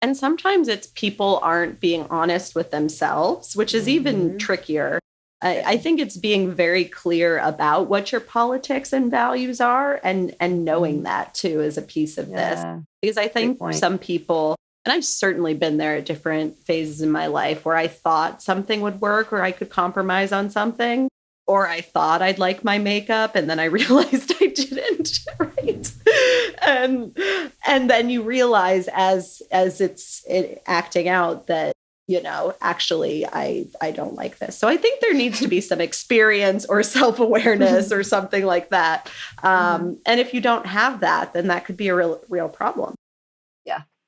And sometimes it's people aren't being honest with themselves, which is even trickier. I think it's being very clear about what your politics and values are and knowing that too is a piece of this. Because I think some people, and I've certainly been there at different phases in my life where I thought something would work or I could compromise on something, or I thought I'd like my makeup and then I realized I didn't, right? And then you realize as it's acting out that, you know, actually, I don't like this. So I think there needs to be some experience or self-awareness or something like that. And if you don't have that, then that could be a real problem.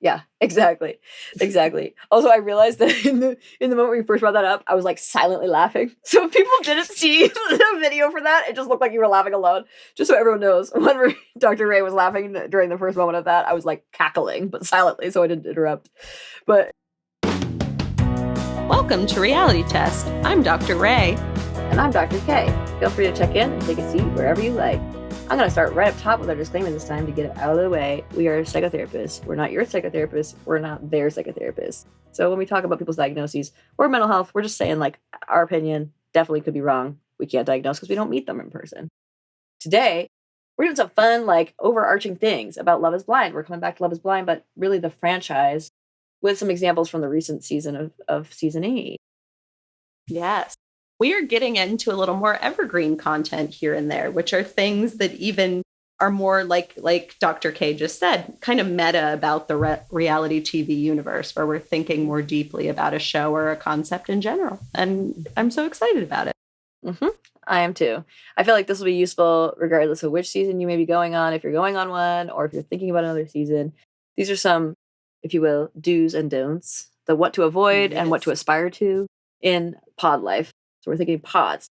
Yeah, exactly. Also, I realized that in the moment we first brought that up, I was like silently laughing. So if people didn't see the video for that, it just looked like you were laughing alone. Just so everyone knows, when Dr. Ray was laughing during the first moment of that, I was like cackling, but silently, so I didn't interrupt. But welcome to Reality Test. I'm Dr. Ray. And I'm Dr. Kay. Feel free to check in and take a seat wherever you like. I'm going to start right up top with our disclaimer this time to get it out of the way. We are psychotherapists. We're not your psychotherapist. We're not their psychotherapist. So when we talk about people's diagnoses or mental health, we're just saying, like, our opinion definitely could be wrong. We can't diagnose because we don't meet them in person. Today, we're doing some fun, like, overarching things about Love is Blind. We're coming back to Love is Blind, but really the franchise with some examples from the recent season of season 8. Yes. We are getting into a little more evergreen content here and there, which are things that even are more like Dr. Kay just said, kind of meta about the reality TV universe, where we're thinking more deeply about a show or a concept in general. And I'm so excited about it. I am too. I feel like this will be useful regardless of which season you may be going on, if you're going on one, or if you're thinking about another season. These are some, if you will, do's and don'ts, the what to avoid and what to aspire to in pod life. So we're thinking pods.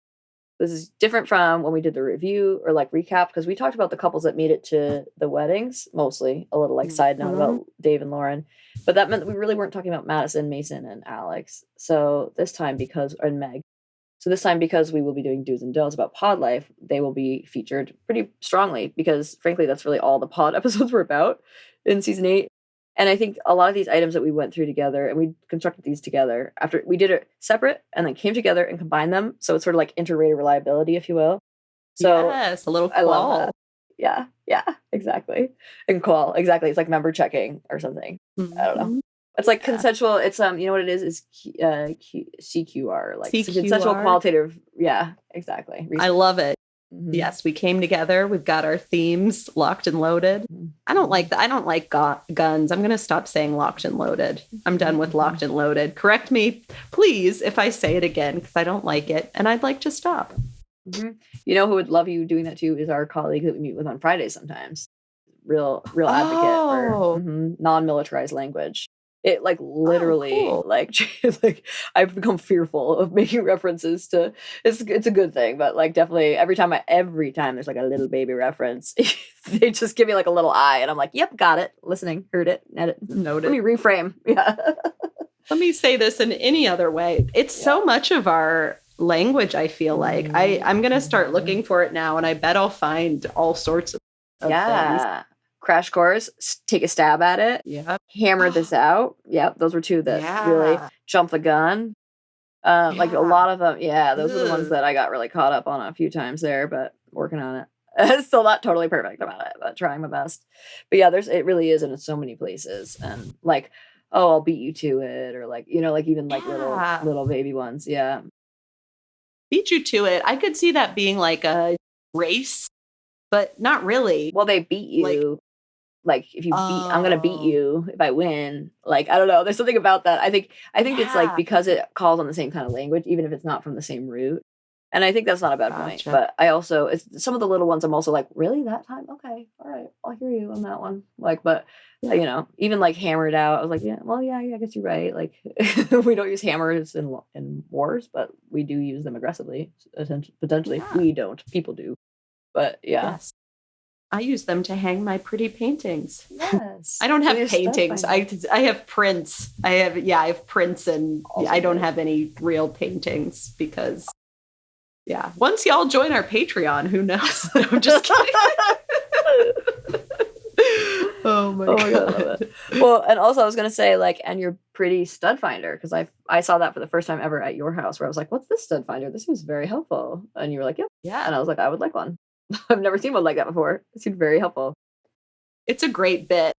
This is different from when we did the review or like recap, because we talked about the couples that made it to the weddings, mostly a little like side note about Dave and Lauren. But that meant that we really weren't talking about Madison, Mason, and Alex. So this time and Meg. So this time, because we will be doing do's and don'ts about pod life, they will be featured pretty strongly because frankly, that's really all the pod episodes were about in season 8. And I think a lot of these items that we went through together, and we constructed these together after we did it separate and then came together and combined them. So it's sort of like interrater reliability, if you will. So yes, a little qual. I love that. Yeah, exactly. And qual, exactly. It's like member checking or something. I don't know. It's like consensual. It's you know what it is CQR, like CQR. Consensual qualitative. Yeah, exactly. I love it. Yes, we came together. We've got our themes locked and loaded. I don't like that. I don't like guns. I'm going to stop saying locked and loaded. I'm done with locked and loaded. Correct me, please, if I say it again, because I don't like it and I'd like to stop. You know who would love you doing that too is our colleague that we meet with on Fridays sometimes. Real advocate for non-militarized language. It like literally like I've become fearful of making references to it's a good thing, but like definitely every time there's like a little baby reference, they just give me like a little eye and I'm like, yep, got it, listening, heard it, edit, noted. Let me reframe. Yeah. Let me say this in any other way. It's so much of our language, I feel like. I'm gonna start looking for it now and I bet I'll find all sorts of things. Crash course, take a stab at it. Yeah. Hammer this out. Yep. Those were two that really jumped the gun. Like a lot of them. Yeah. Those are the ones that I got really caught up on a few times there, but working on it. Still not totally perfect about it, but trying my best. But yeah, it really is in so many places. And like, oh, I'll beat you to it. Or like, you know, like even like little baby ones. Yeah. Beat you to it. I could see that being like a race, but not really. Well, they beat you. Like if you beat, I'm gonna beat you if I win. Like I don't know. There's something about that. I think it's like because it calls on the same kind of language, even if it's not from the same root. And I think that's not a bad point. But I also it's some of the little ones. I'm also like, really that time? Okay, all right, I'll hear you on that one. Like, but you know, even like hammered out. I was like, yeah, I guess you're right. Like we don't use hammers in wars, but we do use them aggressively. Potentially, we don't. People do. But Yes. I use them to hang my pretty paintings. Yes. I don't have paintings. I have prints. I have prints and I don't have any real paintings because, once y'all join our Patreon, who knows? No, I'm just kidding. Oh my Oh my God, I love God. it. Well, and also I was gonna say, like, and you're pretty stud finder, because I saw that for the first time ever at your house, where I was like, "What's this stud finder? This seems very helpful." And you were like, "Yep." Yeah. And I was like, "I would like one." I've never seen one like that before. It seemed very helpful. It's a great bit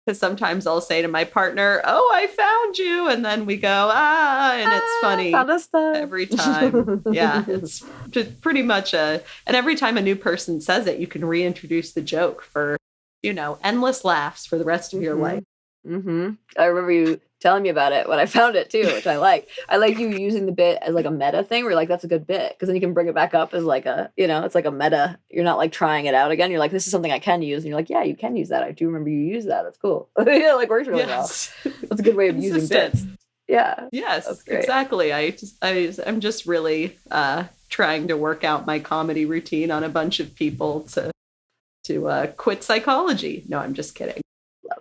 because sometimes I'll say to my partner, "Oh, I found you." And then we go, and it's funny Found a stud. every time. Yeah, it's just pretty much and every time a new person says it, you can reintroduce the joke for, endless laughs for the rest of your life. Mm-hmm. I remember you telling me about it when I found it too, which I like. I like you using the bit as like a meta thing where you're like, that's a good bit. Because then you can bring it back up as like it's like a meta. You're not like trying it out again. You're like, this is something I can use. And you're like, yeah, you can use that. I do remember you use that. That's cool. Yeah, like works really well. That's a good way of using bits. Yeah. Yes, exactly. I'm just really trying to work out my comedy routine on a bunch of people to quit psychology. No, I'm just kidding.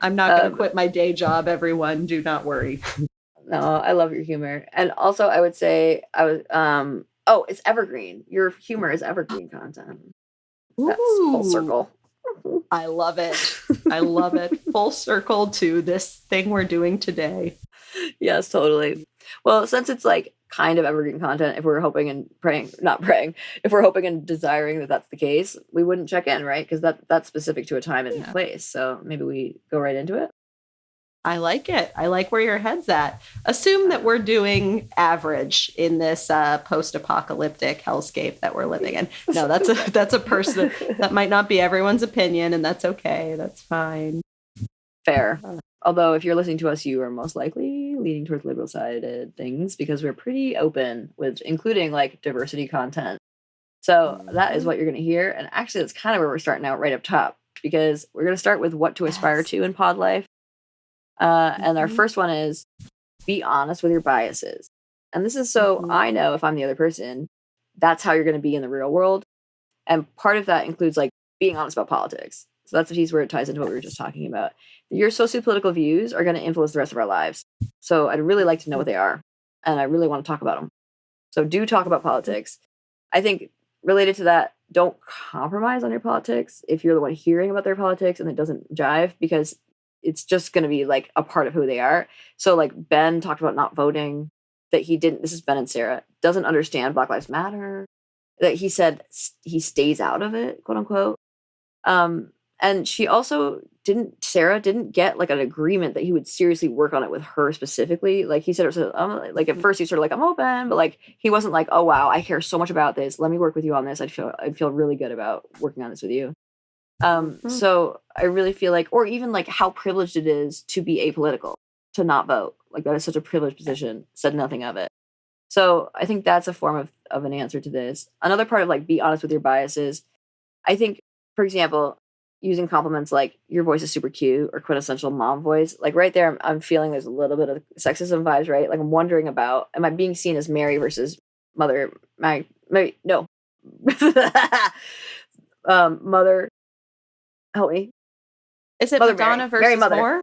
I'm not going to quit my day job, everyone. Do not worry. No, I love your humor. And also I would say it's evergreen. Your humor is evergreen content. That's full circle. I love it. I love it. Full circle to this thing we're doing today. Yes, totally. Well, since it's like kind of evergreen content, if we're hoping and if we're hoping and desiring that that's the case, we wouldn't check in, right? Because that's specific to a time and place. So maybe we go right into it. I like it. I like where your head's at. Assume that we're doing average in this post-apocalyptic hellscape that we're living in. No, that's a person that might not be everyone's opinion, and that's okay. That's fine. Fair. Although if you're listening to us, you are most likely leaning towards liberal-sided things because we're pretty open with including like diversity content. So that is what you're going to hear. And actually, that's kind of where we're starting out right up top, because we're going to start with what to aspire to in pod life. And our first one is be honest with your biases. And this is so I know if I'm the other person, that's how you're going to be in the real world. And part of that includes like being honest about politics. So that's the piece where it ties into what we were just talking about. Your sociopolitical views are going to influence the rest of our lives. So I'd really like to know what they are. And I really want to talk about them. So do talk about politics. I think related to that, don't compromise on your politics if you're the one hearing about their politics and it doesn't jive, because it's just going to be like a part of who they are. So like Ben talked about not voting, that he didn't, this is Ben and Sarah, doesn't understand Black Lives Matter, that he said he stays out of it, quote unquote. And she also Sarah didn't get like an agreement that he would seriously work on it with her specifically. Like he said, it was like at first he's sort of like, I'm open, but like he wasn't like, oh wow, I care so much about this. Let me work with you on this. I'd feel really good about working on this with you. So I really feel like, or even like how privileged it is to be apolitical, to not vote. Like that is such a privileged position, said nothing of it. So I think that's a form of an answer to this. Another part of like be honest with your biases. I think, for example, using compliments like your voice is super cute or quintessential mom voice, like right there, I'm feeling there's a little bit of sexism vibes, right? Like I'm wondering about, am I being seen as Mary versus Mother Mag? Maybe no. Mother, help me. Is it Mother Madonna Mary. Mary versus Mother. Moore?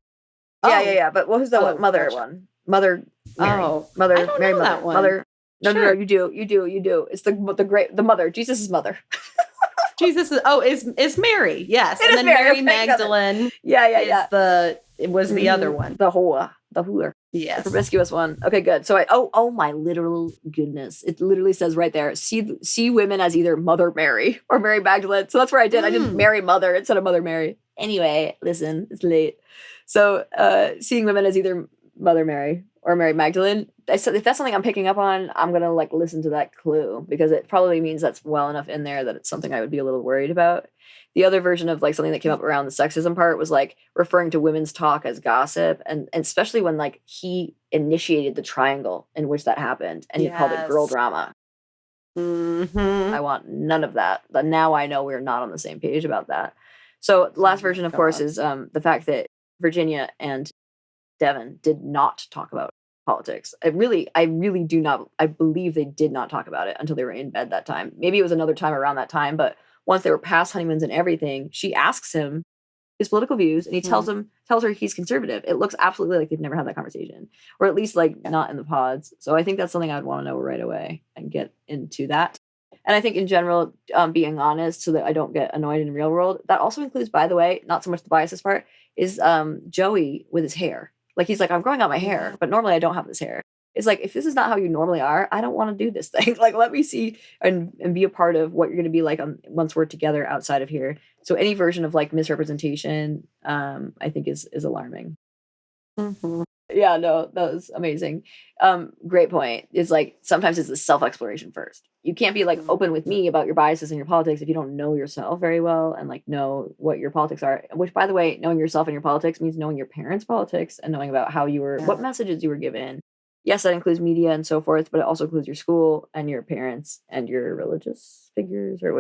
Yeah. But what was the Mother gotcha. one? Mother Mary. I Mother don't Mary know Mother. that one. Mother. No, Sure. you do. It's the mother. Jesus' mother. Jesus is Mary, yes. It and is then Mary, Magdalene Yeah. Was the other one. The hooer. Yes. The promiscuous one. Okay, good. So oh my literal goodness. It literally says right there, see women as either Mother Mary or Mary Magdalene. So that's where I did. I did Mary Mother instead of Mother Mary. Anyway, listen, it's late. So seeing women as either Mother Mary or Mary Magdalene, if that's something I'm picking up on, I'm gonna like listen to that clue, because it probably means that's well enough in there that it's something I would be a little worried about. The other version of like something that came up around the sexism part was like referring to women's talk as gossip, and especially when like he initiated the triangle in which that happened and he called it girl drama. I want none of that. But now I know we're not on the same page about that. So the last version, of course, is the fact that Virginia and Devin did not talk about politics. I really do not. I believe they did not talk about it until they were in bed that time. Maybe it was another time around that time, but once they were past honeymoons and everything, she asks him his political views, and he tells her he's conservative. It looks absolutely like they've never had that conversation, or at least like not in the pods. So I think that's something I'd want to know right away and get into that. And I think in general, being honest so that I don't get annoyed in the real world. That also includes, by the way, not so much the biases part. is Joey with his hair. Like, he's like, I'm growing out my hair, but normally I don't have this hair. It's like, if this is not how you normally are, I don't want to do this thing. Like, let me see and be a part of what you're going to be like once we're together outside of here. So any version of like misrepresentation, I think is alarming. Mm-hmm. Yeah, no, that was amazing. Great point. It's like, sometimes it's the self-exploration first. You can't be like open with me about your biases and your politics if you don't know yourself very well and like know what your politics are. Which, by the way, knowing yourself and your politics means knowing your parents' politics and knowing about how you were, what messages you were given. Yes, that includes media and so forth, but it also includes your school and your parents and your religious figures, or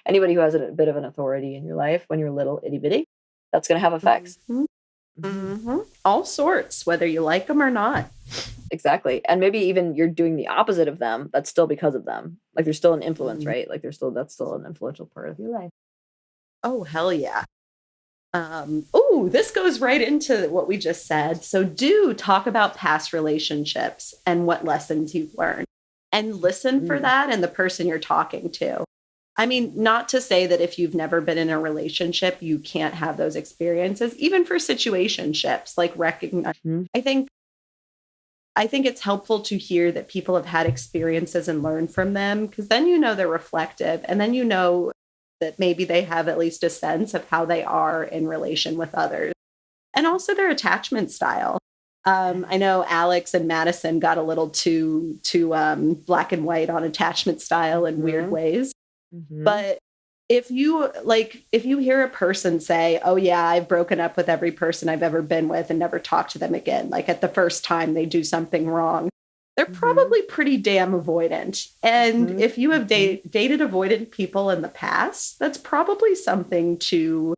anybody who has a bit of an authority in your life when you're little itty bitty. That's going to have effects. Mm-hmm. Mm-hmm. All sorts, whether you like them or not. Exactly. And maybe even you're doing the opposite of them. That's still because of them. Like, there's still an influence, right? Like, that's still an influential part of your life. Oh, hell yeah. This goes right into what we just said. So do talk about past relationships and what lessons you've learned, and listen for that in the person you're talking to. I mean, not to say that if you've never been in a relationship, you can't have those experiences, even for situationships, like recognize. I think it's helpful to hear that people have had experiences and learn from them, because then they're reflective, and then that maybe they have at least a sense of how they are in relation with others, and also their attachment style. I know Alex and Madison got a little too black and white on attachment style in weird ways. But if you hear a person say, oh yeah, I've broken up with every person I've ever been with and never talked to them again, like at the first time they do something wrong, they're probably pretty damn avoidant. And if you have dated avoidant people in the past, that's probably something to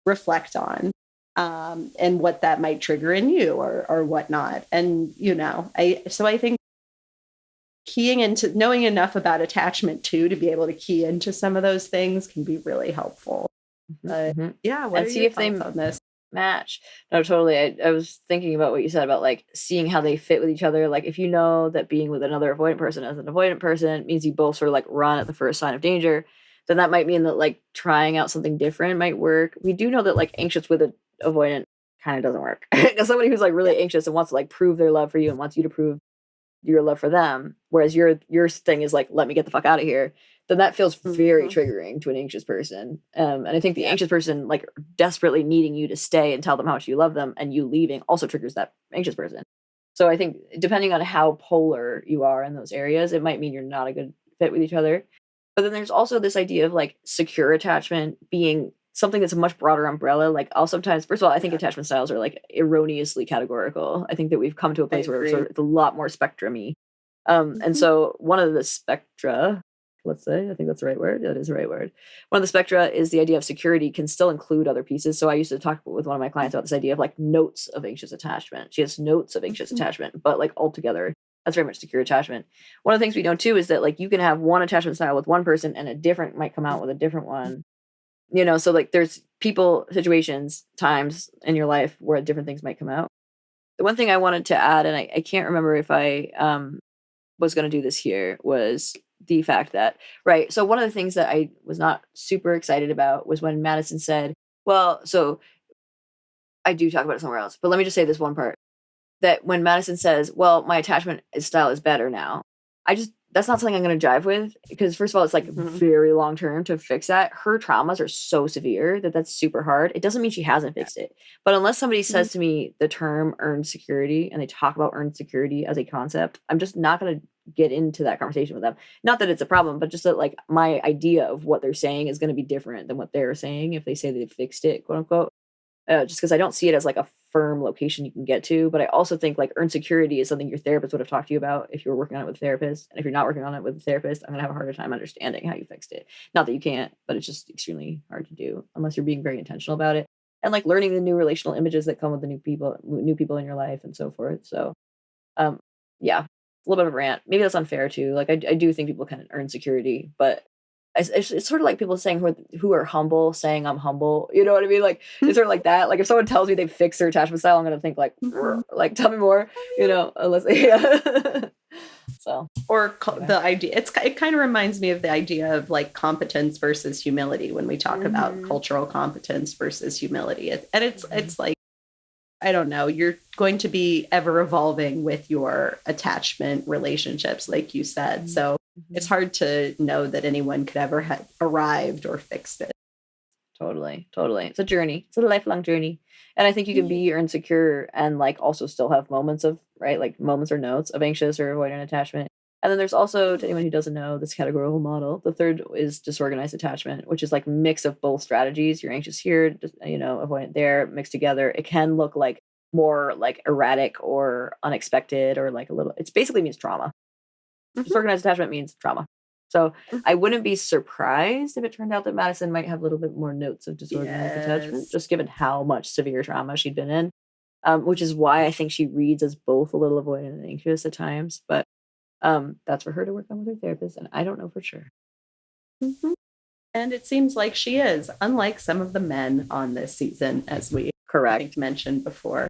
reflect on, and what that might trigger in you or whatnot. And, I think keying into knowing enough about attachment too to be able to key into some of those things can be really helpful. But yeah, what and see if they on this match. No, totally. I was thinking about what you said about like seeing how they fit with each other. Like, if you know that being with another avoidant person as an avoidant person means you both sort of like run at the first sign of danger, then that might mean that like trying out something different might work. We do know that like anxious with an avoidant kind of doesn't work. Because somebody who's like really anxious and wants to like prove their love for you and wants you to prove your love for them, whereas your thing is like, let me get the fuck out of here, then that feels very triggering to an anxious person. And I think the anxious person like desperately needing you to stay and tell them how much you love them, and you leaving also triggers that anxious person. So I think depending on how polar you are in those areas, it might mean you're not a good fit with each other. But then there's also this idea of like secure attachment being something that's a much broader umbrella. Like, I'll sometimes, first of all, I think attachment styles are like erroneously categorical. I think that we've come to a place where it's a lot more spectrum-y. And so one of the spectra, let's say, I think that's the right word. That is the right word. One of the spectra is the idea of security can still include other pieces. So I used to talk with one of my clients about this idea of like notes of anxious attachment. She has notes of anxious attachment, but like altogether, that's very much secure attachment. One of the things we know too is that like you can have one attachment style with one person and a different might come out with a different one. So like there's people, situations, times in your life where different things might come out. The one thing I wanted to add, and I can't remember if I was going to do this here, was the fact that, right, so one of the things that I was not super excited about was when Madison said, well, so I do talk about it somewhere else, but let me just say this one part, that when Madison says, well, my attachment style is better now, that's not something I'm going to jive with, because first of all, it's like very long term to fix that. Her traumas are so severe that that's super hard. It doesn't mean she hasn't fixed it. But unless somebody says to me the term earned security and they talk about earned security as a concept, I'm just not going to get into that conversation with them. Not that it's a problem, but just that like my idea of what they're saying is going to be different than what they're saying if they say they fixed it, quote unquote. Just because I don't see it as like a firm location you can get to. But I also think like earned security is something your therapist would have talked to you about if you were working on it with a therapist. And if you're not working on it with a therapist, I'm going to have a harder time understanding how you fixed it. Not that you can't, but it's just extremely hard to do unless you're being very intentional about it. And like learning the new relational images that come with the new people in your life and so forth. So, yeah, a little bit of a rant. Maybe that's unfair too. Like I do think people can earn security, but it's sort of like people saying who are humble, saying I'm humble. You know what I mean? Like it's sort of like that. Like if someone tells me they fixed their attachment style, I'm gonna think like tell me more. Unless So, or the idea, it kind of reminds me of the idea of like competence versus humility when we talk about cultural competence versus humility. And it's like, I don't know, you're going to be ever evolving with your attachment relationships, like you said. So it's hard to know that anyone could ever have arrived or fixed it. Totally. It's a journey. It's a lifelong journey. And I think you can be insecure and like also still have moments of, right, like moments or notes of anxious or avoidant attachment. And then there's also, to anyone who doesn't know this categorical model, the third is disorganized attachment, which is like mix of both strategies. You're anxious here, avoidant there, mixed together. It can look like more like erratic or unexpected or like a little, it basically means trauma. Disorganized attachment means trauma. So I wouldn't be surprised if it turned out that Madison might have a little bit more notes of disorganized attachment, just given how much severe trauma she'd been in, which is why I think she reads as both a little avoidant and anxious at times. But that's for her to work on with her therapist, and I don't know for sure. And it seems like she is, unlike some of the men on this season, as we mentioned before.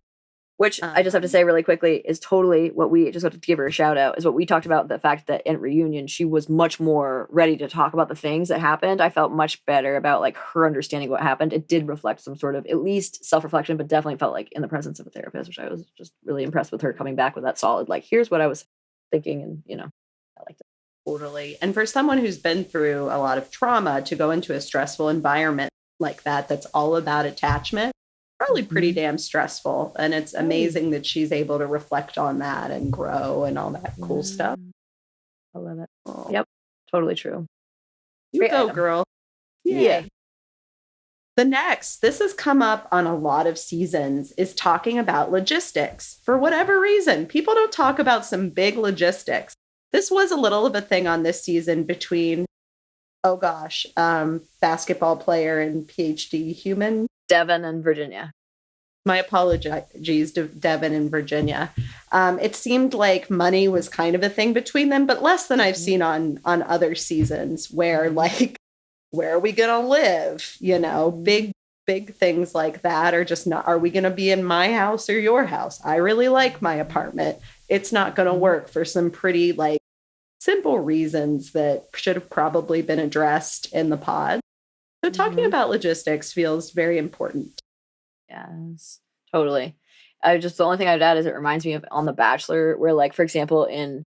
Which I just have to say really quickly is totally what we just have to give her a shout out is what we talked about, the fact that in reunion, she was much more ready to talk about the things that happened. I felt much better about like her understanding what happened. It did reflect some sort of at least self-reflection, but definitely felt like in the presence of a therapist, which I was just really impressed with her coming back with that solid, like, here's what I was thinking. And, I liked it. Totally. And for someone who's been through a lot of trauma to go into a stressful environment like that, that's all about attachment, probably pretty damn stressful. And it's amazing that she's able to reflect on that and grow and all that cool stuff. I love it. Oh. Yep. Totally true. You Great go, item. Girl. Yay. Yeah. The next, this has come up on a lot of seasons, is talking about logistics. For whatever reason, people don't talk about some big logistics. This was a little of a thing on this season between, basketball player and PhD human. Devin and Virginia. My apologies to Devin and Virginia. It seemed like money was kind of a thing between them, but less than I've seen on other seasons where like, where are we going to live? Big things like that are just not, are we going to be in my house or your house? I really like my apartment. It's not going to work for some pretty like simple reasons that should have probably been addressed in the pod. So talking about logistics feels very important. Yes, totally. The only thing I'd add is it reminds me of on The Bachelor, where like, for example, I'm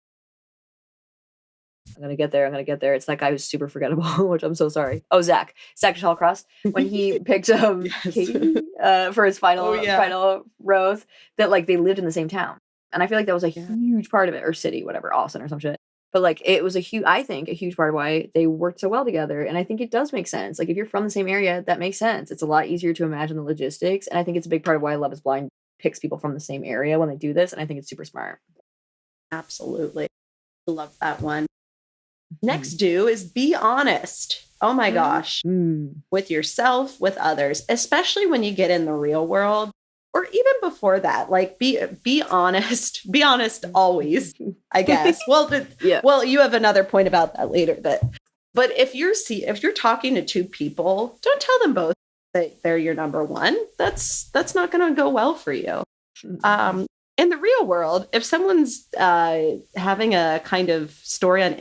going to get there. It's that guy who's super forgettable, which I'm so sorry. Oh, Zach Shallcross, when he picked Katie for his final rose, that like they lived in the same town. And I feel like that was a huge part of it, or city, whatever, Austin or some shit. But like it was a huge part of why they worked so well together. And I think it does make sense. Like if you're from the same area, that makes sense. It's a lot easier to imagine the logistics. And I think it's a big part of why Love is Blind picks people from the same area when they do this. And I think it's super smart. Absolutely. Love that one. Next do is be honest. Oh my gosh. With yourself, with others, especially when you get in the real world. Or even before that, like be honest. Be honest always, I guess. Well, well, you have another point about that later. But if you're talking to two people, don't tell them both that they're your number one. That's not going to go well for you. In the real world, if someone's having a kind of story on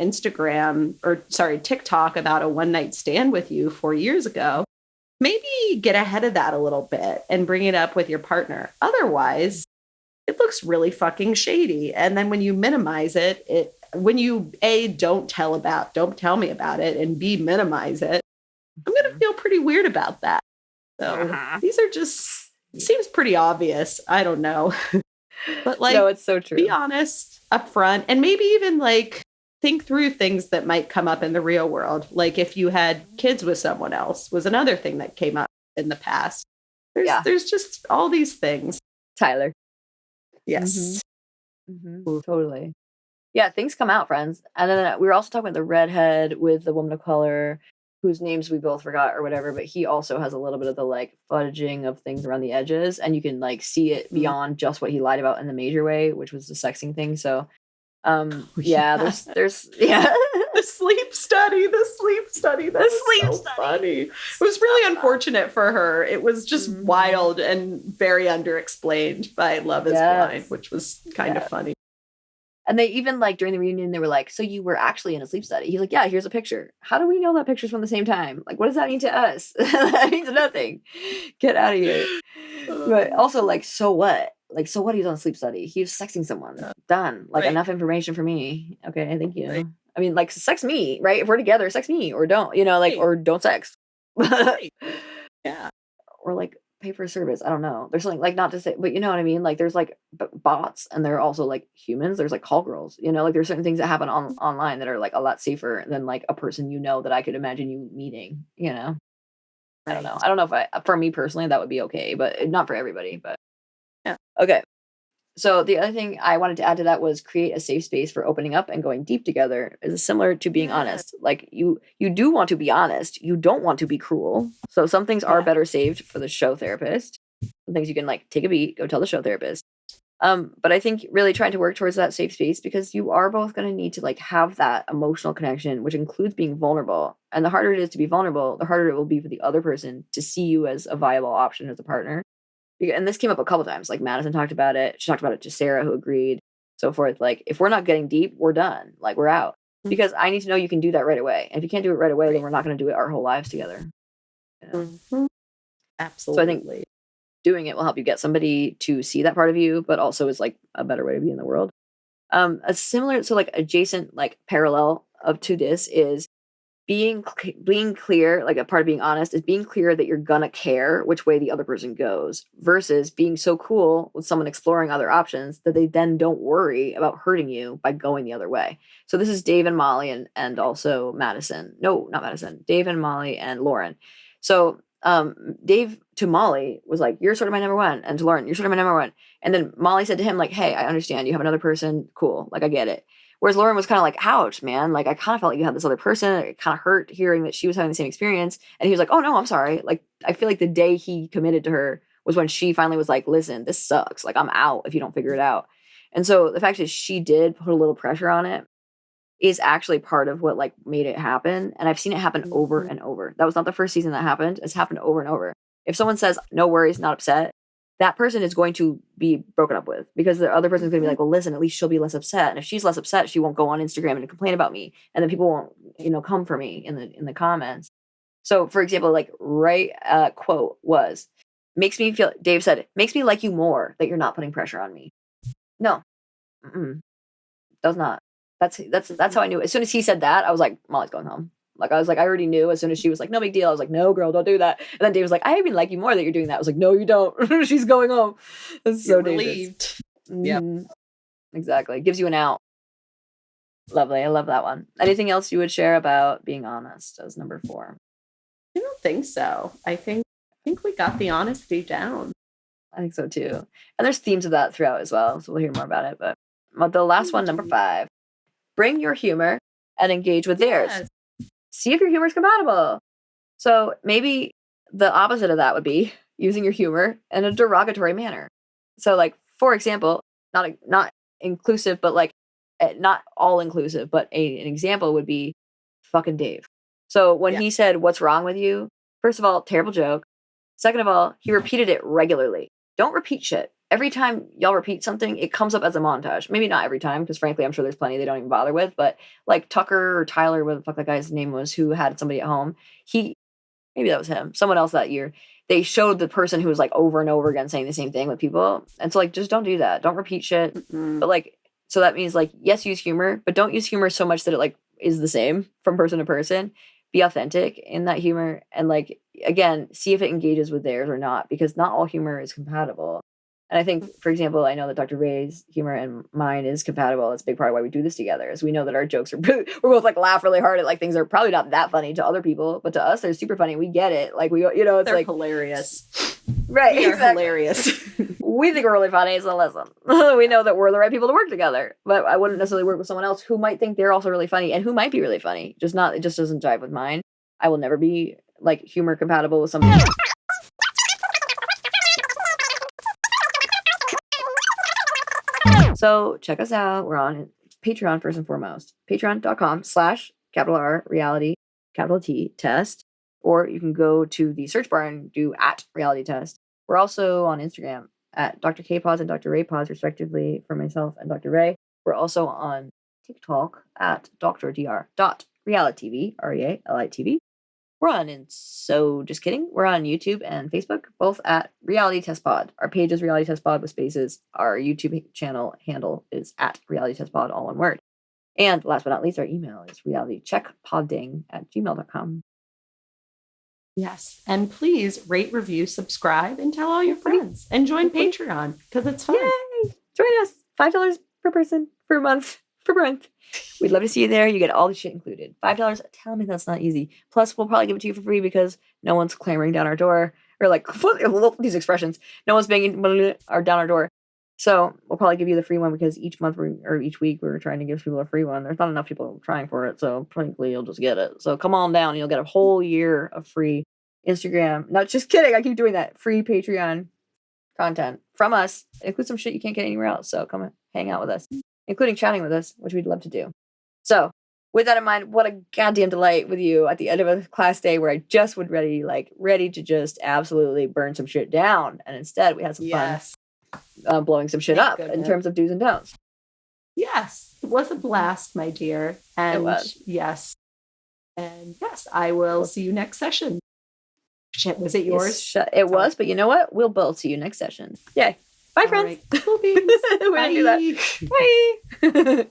TikTok about a one night stand with you 4 years ago, maybe get ahead of that a little bit and bring it up with your partner. Otherwise, it looks really fucking shady. And then when you minimize it, when you A, don't tell me about it, and B, minimize it, I'm going to feel pretty weird about that. So these are just, seems pretty obvious. I don't know. But like, no, it's so true. Be honest up front, and maybe even like think through things that might come up in the real world. Like if you had kids with someone else was another thing that came up in the past. There's just all these things. Tyler. Yes. Totally. Yeah, things come out, friends. And then we were also talking about the redhead with the woman of color whose names we both forgot or whatever, but he also has a little bit of the like fudging of things around the edges, and you can like see it beyond just what he lied about in the major way, which was the sexing thing. So there's the sleep study. Funny. It was really unfortunate for her. It was just wild and very underexplained by Love is Blind, which was kind of funny. And they even like during the reunion, they were like, so you were actually in a sleep study. He's like, yeah, here's a picture. How do we know that picture's from the same time? Like, what does that mean to us? That means nothing. Get out of here. But also, like, so what? Like, so what? He's on a sleep study. He was sexing someone. Done. Like, enough information for me. Okay, thank you. Right. I mean, like, sex me, right? If we're together, sex me, or don't, like, or don't sex. Yeah. Or like pay for a service. I don't know. There's something like, not to say, but you know what I mean? Like there's like bots, and they're also like humans. There's like call girls, like there's certain things that happen online that are like a lot safer than like a person that I could imagine you meeting, I don't know. I don't know if for me personally, that would be okay, but not for everybody, but yeah. Okay. So the other thing I wanted to add to that was create a safe space for opening up and going deep together. Is similar to being honest. Like you do want to be honest. You don't want to be cruel. So some things are better saved for the show therapist. Some things you can like take a beat, go tell the show therapist. But I think really trying to work towards that safe space, because you are both going to need to like have that emotional connection, which includes being vulnerable. And the harder it is to be vulnerable, the harder it will be for the other person to see you as a viable option as a partner. And this came up a couple times. Like Madison talked about it. She talked about it to Sarah, who agreed, so forth. Like, if we're not getting deep, we're done. Like, we're out. Because I need to know you can do that right away. And if you can't do it right away, then we're not going to do it our whole lives together. Absolutely. So I think doing it will help you get somebody to see that part of you, but also is like a better way to be in the world. A similar, so like adjacent, like parallel to this is being clear, like a part of being honest is being clear that you're gonna care which way the other person goes, versus being so cool with someone exploring other options that they then don't worry about hurting you by going the other way. So this is Dave and Molly and also Madison. No, not Madison. Dave and Molly and Lauren. So Dave to Molly was like, you're sort of my number one. And to Lauren, you're sort of my number one. And then Molly said to him, like, hey, I understand you have another person. Cool. Like, I get it. Whereas Lauren was kind of like, ouch, man. Like, I kind of felt like you had this other person. It kind of hurt hearing that she was having the same experience. And he was like, oh, no, I'm sorry. Like, I feel like the day he committed to her was when she finally was like, listen, this sucks. Like, I'm out if you don't figure it out. And so the fact is she did put a little pressure on it is actually part of what like made it happen. And I've seen it happen over and over. That was not the first season that happened. It's happened over and over. If someone says, no worries, not upset, that person is going to be broken up with, because the other person is going to be like, well, listen, at least she'll be less upset. And if she's less upset, she won't go on Instagram and complain about me. And then people won't, come for me in the comments. So for example, like quote was, makes me feel, Dave said, makes me like you more that you're not putting pressure on me. No, does not. That's how I knew. As soon as he said that, I was like, Molly's going home. Like, I was like, I already knew as soon as she was like, no big deal. I was like, no, girl, don't do that. And then Dave was like, I even like you more that you're doing that. I was like, no, you don't. She's going home. That's so relieved. Yeah, exactly. It gives you an out. Lovely. I love that one. Anything else you would share about being honest as number 4? I don't think so. I think we got the honesty down. I think so too. And there's themes of that throughout as well. So we'll hear more about it. But the last one, number 5, bring your humor and engage with theirs. See if your humor is compatible. So maybe the opposite of that would be using your humor in a derogatory manner. So like, for example, not inclusive, but like not all inclusive, but an example would be fucking Dave. So when he said, what's wrong with you? First of all, terrible joke. Second of all, he repeated it regularly. Don't repeat shit. Every time y'all repeat something, it comes up as a montage. Maybe not every time, because frankly, I'm sure there's plenty they don't even bother with. But like Tucker or Tyler, what the fuck that guy's name was, who had somebody at home, maybe that was him, someone else that year, they showed the person who was like over and over again saying the same thing with people. And so like, just don't do that. Don't repeat shit. But like, so that means like, yes, use humor, but don't use humor so much that it like is the same from person to person. Be authentic in that humor. And like, again, see if it engages with theirs or not, because not all humor is compatible. And I think, for example, I know that Dr. Ray's humor and mine is compatible. That's a big part of why we do this together, is we know that our jokes are, we're both like laugh really hard at like things that are probably not that funny to other people, but to us, they're super funny. We get it. Like it's they're like hilarious. Right. They're hilarious. We think we're really funny, so listen. We know that we're the right people to work together, but I wouldn't necessarily work with someone else who might think they're also really funny and who might be really funny. It just doesn't jive with mine. I will never be like humor compatible with somebody. So check us out. We're on Patreon first and foremost. Patreon.com/R reality T test. Or you can go to the search bar and do @reality test. We're also on Instagram at Dr. K Pause and Dr. Ray Pause, respectively, for myself and Dr. Ray. We're also on TikTok at dr.realitv, REALITV. We're on Just Kidding. We're on YouTube and Facebook, both at Reality Test Pod. Our page is Reality Test Pod with spaces. Our YouTube channel handle is at Reality Test Pod, all one word. And last but not least, our email is realitycheckpodding@gmail.com. Yes. And please rate, review, subscribe, and tell all your friends. And join Patreon because it's fun. Yay! Join us. $5 per person per month. We'd love to see you there. You get all the shit included. $5. Tell me that's not easy. Plus, we'll probably give it to you for free because no one's clamoring down our door. Or like, these expressions. No one's banging down our door. So we'll probably give you the free one because each month or each week we're trying to give people a free one. There's not enough people trying for it. So frankly, you'll just get it. So come on down and you'll get a whole year of free Instagram. Not just kidding. I keep doing that. Free Patreon content from us. It includes some shit you can't get anywhere else. So come hang out with us, including chatting with us, which we'd love to do. So with that in mind, what a goddamn delight with you at the end of a class day where I just would ready to just absolutely burn some shit down. And instead we had some fun blowing some shit up in terms of do's and don'ts. Yes. It was a blast, my dear. And it was. Yes. And yes, I will see you next session. Shit, was it yours? It was, but you know what? We'll both see you next session. Yay. Bye, friends. Right. Cool beans. We didn't do that. Bye.